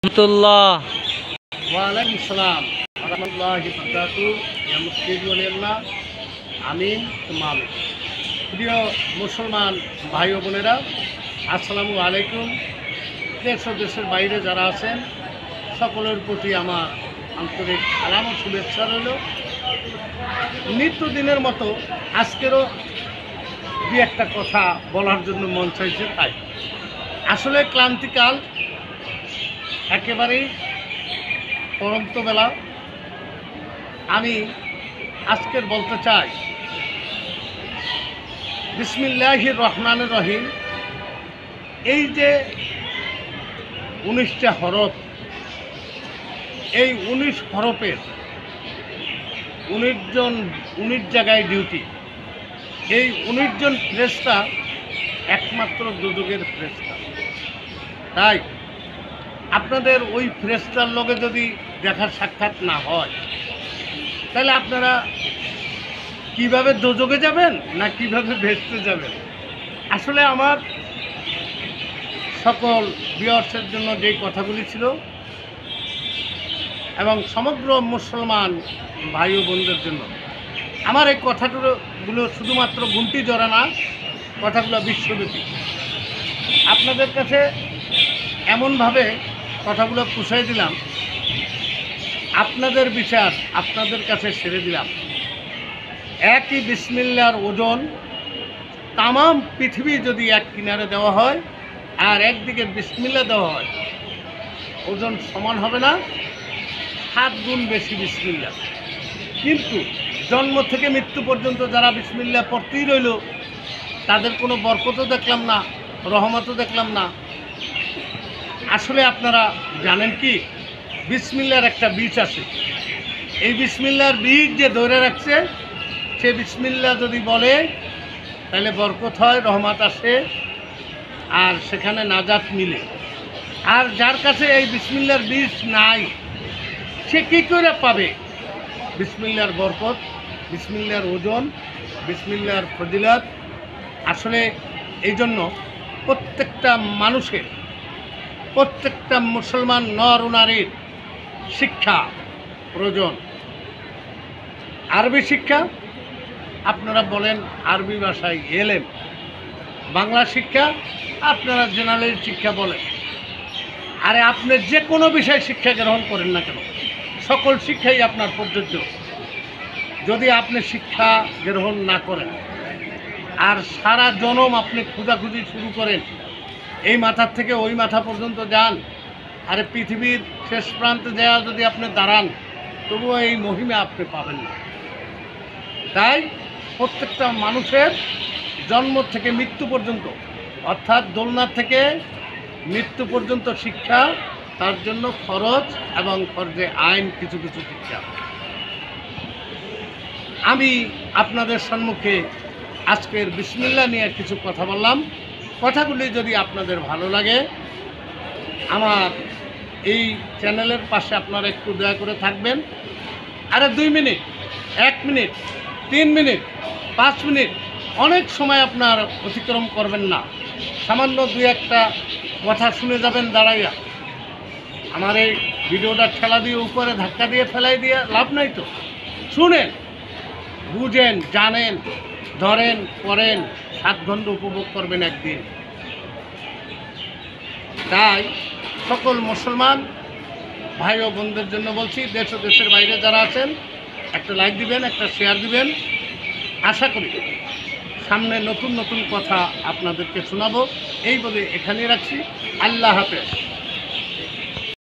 রহমতুল্লাহ। ওয়ালাইকুম সালাম রহমতুল্লাহি বারাকাতুহু। ইয়া মুসলিম ওয়ালিল্লাহ আমিন সুম্মা আমিন। প্রিয় মুসলমান ভাই ও বোনেরা, আসসালামু আলাইকুম। দেশ ও দেশের বাইরে যারা আছেন সকলের প্রতি আমার আন্তরিক সালাম ও শুভেচ্ছা রইল। নিত্যদিনের মতো আজকেরও দু একটা কথা বলার জন্য মন চাইছে, তাই আসলে ক্লান্তিকাল একেবারেই পরন্ত বেলা। আমি আজকের বলতে চাই বিসমিল্লাহির রহমানির রহিম। এই যে 19টা হরফ, এই 19 হরফের 19 জায়গায় ডিউটি। এই 19 জন ফেরেশতা একমাত্র দুজকের ফেরেশতা। তাই আপনাদের ওই ফেরেশতার লগে যদি দেখার সাক্ষাৎ না হয়, তাহলে আপনারা কিভাবে দোজকে যাবেন না কিভাবে ভেস্তে যাবেন? আসলে আমার সকল ভিউয়ার্সের জন্য যেই কথাগুলি ছিল এবং সমগ্র মুসলমান ভাই ও বোনদের জন্য আমার এই কথাগুলো শুধুমাত্র গুনতি জড়া না, কথাগুলো বিশ্বব্যাপী। আপনাদের কাছে এমনভাবে কথাগুলো পুষাই দিলাম, আপনাদের বিচার আপনাদের কাছে ছেড়ে দিলাম। একই বিসমিল্লাহর ওজন তামাম পৃথিবী যদি এক কিনারে দেওয়া হয় আর একদিকে বিসমিল্লাহ দেওয়া হয়, ওজন সমান হবে না, 7 গুণ বেশি বিসমিল্লাহ। কিন্তু জন্ম থেকে মৃত্যু পর্যন্ত যারা বিসমিল্লাহ পড়তেই রইল, তাদের কোনো বরকতও দেখলাম না, রহমতও দেখলাম না। আসলে আপনারা জানেন কি, বিসমিল্লাহর একটা বীজ আছে। এই বিসমিল্লাহর বীজ যে ধরে রাখছে, সে বিসমিল্লাহ যদি বলে তাহলে বরকত হয়, রহমত আসে, আর সেখানে নাজাত মিলে। আর যার কাছে এই বিসমিল্লাহর বীজ নাই, সে কী করে পাবে বিসমিল্লাহর বরকত, বিসমিল্লাহর ওজন, বিসমিল্লাহর ফজিলত? আসলে এই জন্য প্রত্যেকটা মানুষের, প্রত্যেকটা মুসলমান নর ও নারীর শিক্ষা প্রয়োজন। আরবি শিক্ষা আপনারা বলেন আরবি ভাষায় এলেম, বাংলা শিক্ষা আপনারা জেনারেল শিক্ষা বলেন। আরে আপনি যে কোনো বিষয় শিক্ষা গ্রহণ করেন না কেন, সকল শিক্ষাই আপনার প্রযোজ্য। যদি আপনি শিক্ষা গ্রহণ না করেন আর সারা জনম আপনি খোঁজাখুঁজি শুরু করেন, এই মাথার থেকে ওই মাথা পর্যন্ত যান, আরে পৃথিবীর শেষ প্রান্তে যাওয়া যদি আপনি দাঁড়ান, তবুও এই মহিমা আপনি পাবেন না। তাই প্রত্যেকটা মানুষের জন্ম থেকে মৃত্যু পর্যন্ত, অর্থাৎ দোলনা থেকে মৃত্যু পর্যন্ত শিক্ষা, তার জন্য খরচ এবং ফরজে আইন কিছু কিছু শিক্ষা। আমি আপনাদের সম্মুখে আজকের বিসমিল্লাহ নিয়ে কিছু কথা বললাম। কথাগুলি যদি আপনাদের ভালো লাগে, আমার এই চ্যানেলের পাশে আপনারা একটু দয়া করে থাকবেন। আরে 2 মিনিট, 1 মিনিট, 3 মিনিট, 5 মিনিট, অনেক সময় আপনার অতিক্রম করবেন না। সামান্য 2-1টা কথা শুনে যাবেন দাঁড়াইয়া। আমার এই ভিডিওটা ঠেলা দিয়ে উপরে ধাক্কা দিয়ে ফেলাই দিয়ে লাভ নাই তো। শুনেন, বুঝেন, জানেন, ধরেন, করেন, 7 ঘন্টা উপভোগ করবেন একদিন। তাই সকল মুসলমান ভাই ও বোনদের জন্য বলছি, দেশ ও দেশের বাইরে যারা আছেন, একটা লাইক দিবেন, একটা শেয়ার দিবেন। আশা করি সামনে নতুন নতুন কথা আপনাদেরকে শোনাবো। এই বলে এখানেই রাখছি। আল্লাহ হাফেজ।